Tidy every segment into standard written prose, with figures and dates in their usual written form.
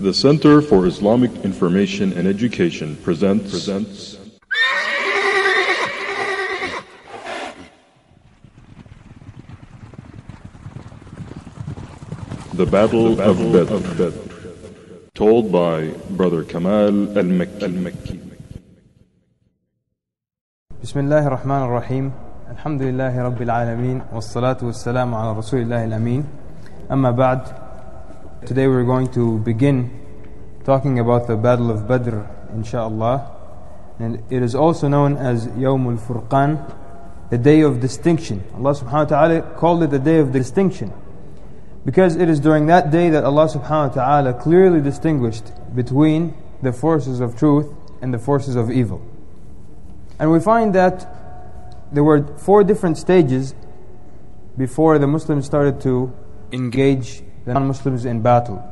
The Center for Islamic Information and Education presents The Battle of Badr, told by Brother Kamal El Mekki. Bismillah ar-Rahman ar-Rahim. Alhamdulillahi Rabbil Alameen. Wassalatu wassalamu ala Rasulillahi al-Ameen. Amma ba'd. Today we're going to begin talking about the Battle of Badr, inshaAllah. And it is also known as Yawmul Furqan, the day of distinction. Allah subhanahu wa ta'ala called it the day of distinction, because it is during that day that Allah subhanahu wa ta'ala clearly distinguished between the forces of truth and the forces of evil. And we find that there were 4 different stages before the Muslims started to engage the non-Muslims in battle.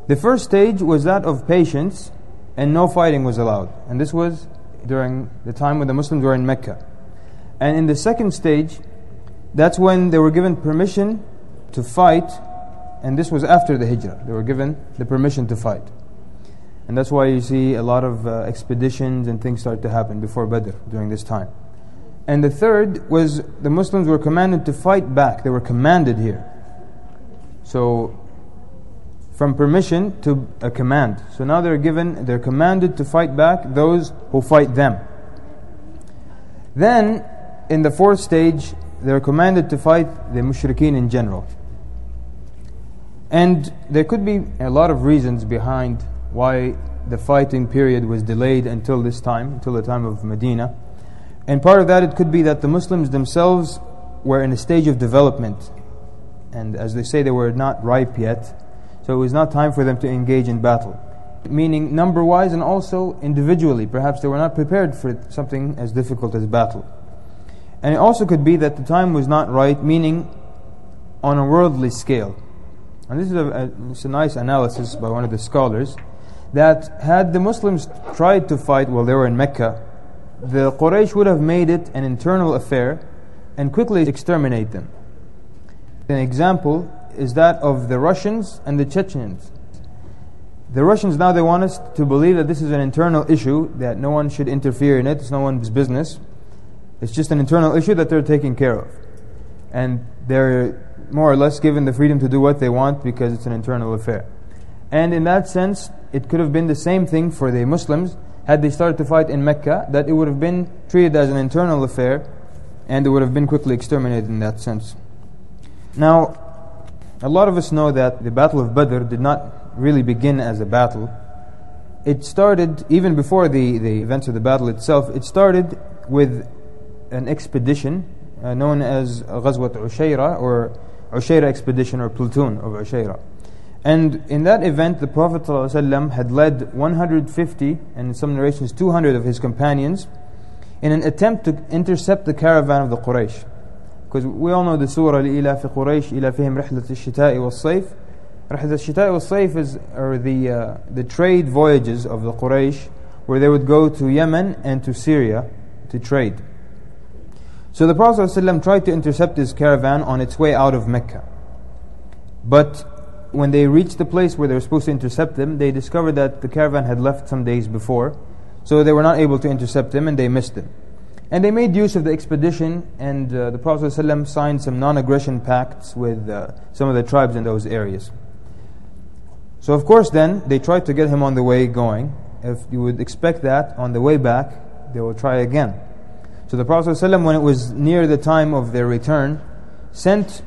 The first stage was that of patience, and no fighting was allowed. And this was during the time when the Muslims were in Mecca. And in the second stage, that's when they were given permission to fight, and this was after the Hijrah. They were given the permission to fight. And that's why you see a lot of expeditions and things start to happen before Badr during this time. And the third was the Muslims were commanded to fight back. They were commanded here. So, from permission to a command. So now they're commanded to fight back those who fight them. Then, in the fourth stage, they're commanded to fight the mushrikeen in general. And there could be a lot of reasons behind why the fighting period was delayed until this time, until the time of Medina. And part of that, it could be that the Muslims themselves were in a stage of development. And as they say, they were not ripe yet. So it was not time for them to engage in battle. Meaning number-wise and also individually. Perhaps they were not prepared for something as difficult as battle. And it also could be that the time was not right, meaning on a worldly scale. And this is it's a nice analysis by one of the scholars, that had the Muslims tried to fight while they were in Mecca, the Quraysh would have made it an internal affair and quickly exterminate them. An example is that of the Russians and the Chechens. The Russians now, they want us to believe that this is an internal issue, that no one should interfere in it, it's no one's business. It's just an internal issue that they're taking care of. And they're more or less given the freedom to do what they want because it's an internal affair. And in that sense, it could have been the same thing for the Muslims had they started to fight in Mecca, that it would have been treated as an internal affair and it would have been quickly exterminated in that sense. Now, a lot of us know that the Battle of Badr did not really begin as a battle. It started, even before the events of the battle itself, it started with an expedition known as Ghazwat Ushayra, or Ushayra expedition, or platoon of Ushayra. And in that event, the Prophet ﷺ had led 150, and in some narrations 200 of his companions, in an attempt to intercept the caravan of the Quraysh. Because we all know the surah لإلاف قريش إلافهم رحلة الشتاء والصيف. رحلة الشتاء والصيف are the trade voyages of the Quraysh, where they would go to Yemen and to Syria to trade. So the Prophet ﷺ tried to intercept this caravan on its way out of Mecca. But when they reached the place where they were supposed to intercept them, they discovered that the caravan had left some days before. So they were not able to intercept them and they missed them. And they made use of the expedition, and the Prophet ﷺ signed some non-aggression pacts with some of the tribes in those areas. So of course then, they tried to get him on the way going. If you would expect that, on the way back, they will try again. So the Prophet ﷺ, when it was near the time of their return, sent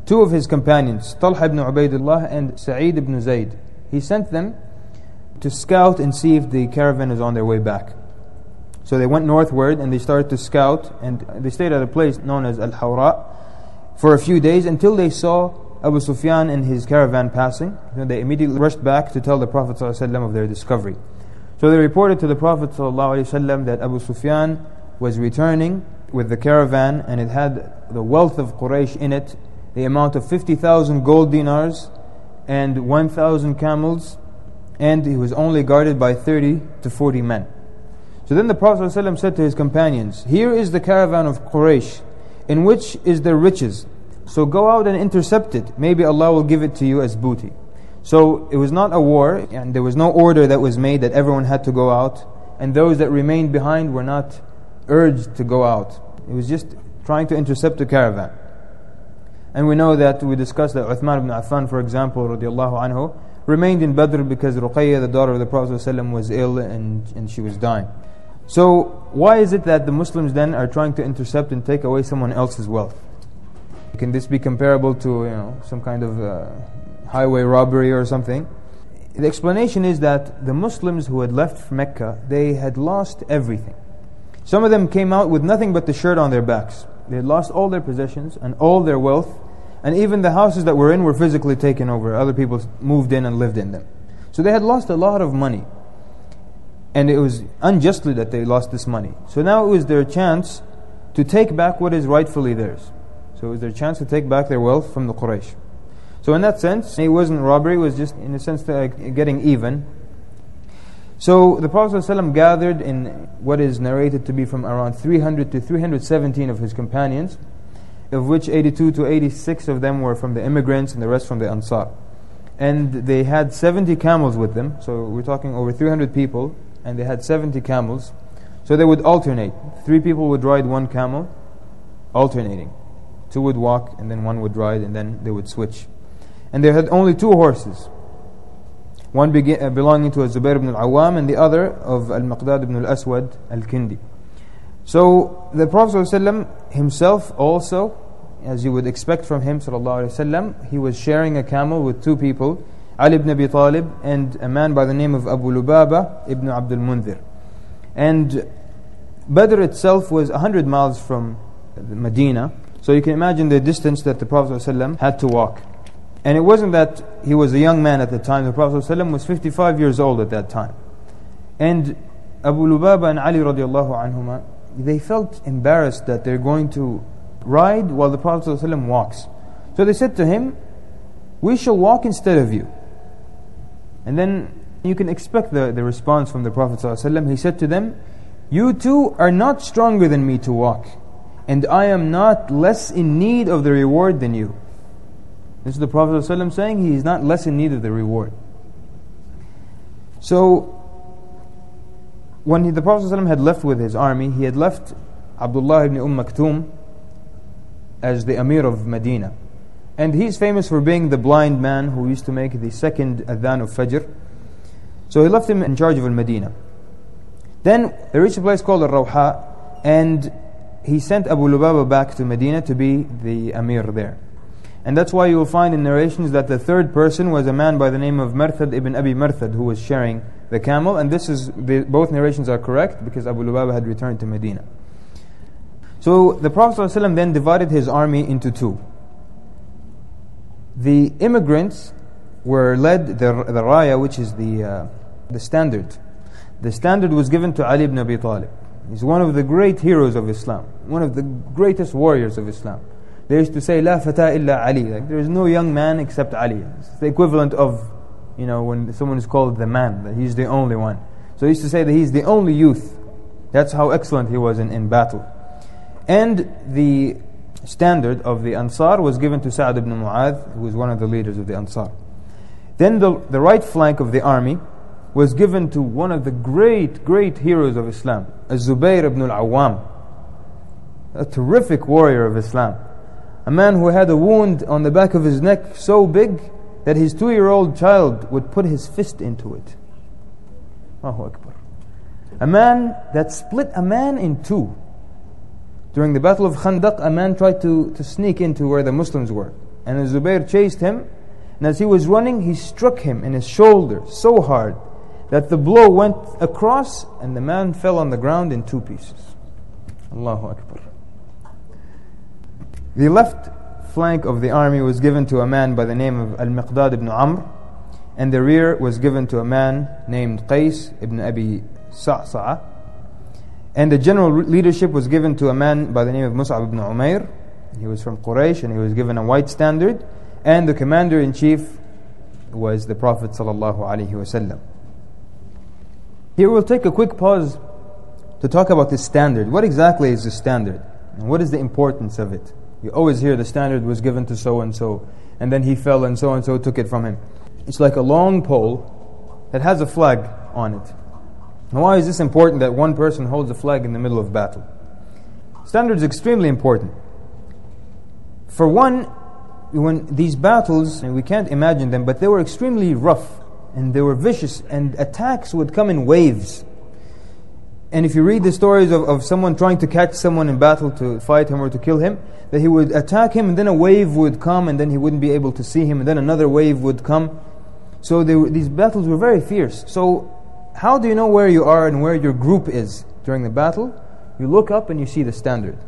2 of his companions, Talha ibn Ubaidullah and Sa'id ibn Zayd. He sent them to scout and see if the caravan is on their way back. So they went northward and they started to scout, and they stayed at a place known as Al-Hawra for a few days until they saw Abu Sufyan and his caravan passing. And they immediately rushed back to tell the Prophet ﷺ of their discovery. So they reported to the Prophet ﷺ that Abu Sufyan was returning with the caravan, and it had the wealth of Quraysh in it, the amount of 50,000 gold dinars and 1,000 camels, and he was only guarded by 30 to 40 men. So then the Prophet ﷺ said to his companions, "Here is the caravan of Quraysh, in which is their riches. So go out and intercept it. Maybe Allah will give it to you as booty." So it was not a war, and there was no order that was made that everyone had to go out, and those that remained behind were not urged to go out. It was just trying to intercept the caravan. And we know that we discussed that Uthman ibn Affan, for example, radiallahu anhu, remained in Badr because Ruqayyah, the daughter of the Prophet ﷺ, was ill and she was dying. So why is it that the Muslims then are trying to intercept and take away someone else's wealth? Can this be comparable to some kind of highway robbery or something? The explanation is that the Muslims who had left Mecca, they had lost everything. Some of them came out with nothing but the shirt on their backs. They had lost all their possessions and all their wealth, and even the houses that were in were physically taken over. Other people moved in and lived in them. So they had lost a lot of money, and it was unjustly that they lost this money. So now it was their chance to take back what is rightfully theirs. So it was their chance to take back their wealth from the Quraysh. So in that sense, it wasn't robbery, it was just in a sense getting even. So the Prophet ﷺ gathered in what is narrated to be from around 300 to 317 of his companions, of which 82 to 86 of them were from the immigrants and the rest from the Ansar. And they had 70 camels with them, so we're talking over 300 people, and they had 70 camels. So they would alternate. 3 people would ride 1 camel, alternating. 2 would walk, and then 1 would ride, and then they would switch. And they had only 2 horses. One belonging to Zubair ibn al-Awwam, and the other of al-Miqdad ibn al-Aswad al-Kindi. So the Prophet ﷺ himself also, as you would expect from him ﷺ, he was sharing a camel with 2 people, Ali ibn Abi Talib and a man by the name of Abu Lubaba ibn Abdul Munzir. And Badr itself was 100 miles from Medina, so you can imagine the distance that the Prophet ﷺ had to walk. And it wasn't that he was a young man at the time. The Prophet ﷺ was 55 years old at that time. And Abu Lubaba and Ali radiallahu anhuma, they felt embarrassed that they're going to ride while the Prophet ﷺ walks. So they said to him, "We shall walk instead of you." And then you can expect the response from the Prophet ﷺ. He said to them, "You two are not stronger than me to walk, and I am not less in need of the reward than you." This is the Prophet ﷺ saying he is not less in need of the reward. So when the Prophet ﷺ had left with his army, he had left Abdullah ibn Maktoum as the Amir of Medina. And he's famous for being the blind man who used to make the second adhan of Fajr. So he left him in charge of Medina. Then they reached a place called Al-Rawha, and he sent Abu Lubaba back to Medina to be the Amir there. And that's why you will find in narrations that the 3rd person was a man by the name of Marthad ibn Abi Marthad, who was sharing the camel. And both narrations are correct because Abu Lubaba had returned to Medina. So the Prophet ﷺ then divided his army into 2. The immigrants were led, the raya, which is the standard. The standard was given to Ali ibn Abi Talib. He's one of the great heroes of Islam, one of the greatest warriors of Islam. They used to say, "La fata illa Ali." Like, there is no young man except Ali. It's the equivalent of, when someone is called the man, that he's the only one. So they used to say that he's the only youth. That's how excellent he was in battle. And the standard of the Ansar was given to Sa'd ibn Mu'adh, who was one of the leaders of the Ansar. Then the right flank of the army was given to one of the great heroes of Islam, Zubair ibn al-Awwam, a terrific warrior of Islam. A man who had a wound on the back of his neck so big that his 2-year-old child would put his fist into it. Allahu Akbar. A man that split a man in 2. During the Battle of Khandaq, a man tried to sneak into where the Muslims were. And Zubair chased him, and as he was running, he struck him in his shoulder so hard that the blow went across and the man fell on the ground in 2 pieces. Allahu Akbar. The left flank of the army was given to a man by the name of Al-Miqdad ibn Amr, and the rear was given to a man named Qais ibn Abi Sa'sa'a. And the general leadership was given to a man by the name of Mus'ab ibn Umair. He was from Quraysh and he was given a white standard. And the commander-in-chief was the Prophet ﷺ. Here we'll take a quick pause to talk about this standard. What exactly is the standard? And what is the importance of it? You always hear the standard was given to so-and-so, and then he fell and so-and-so took it from him. It's like a long pole that has a flag on it. Now, why is this important that one person holds a flag in the middle of battle? Standard is extremely important. For one, when these battles, and we can't imagine them, but they were extremely rough and they were vicious, and attacks would come in waves. And if you read the stories of someone trying to catch someone in battle to fight him or to kill him, that he would attack him and then a wave would come and then he wouldn't be able to see him, and then another wave would come. So these battles were very fierce. So how do you know where you are and where your group is during the battle? You look up and you see the standard.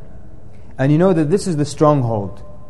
And you know that this is the stronghold.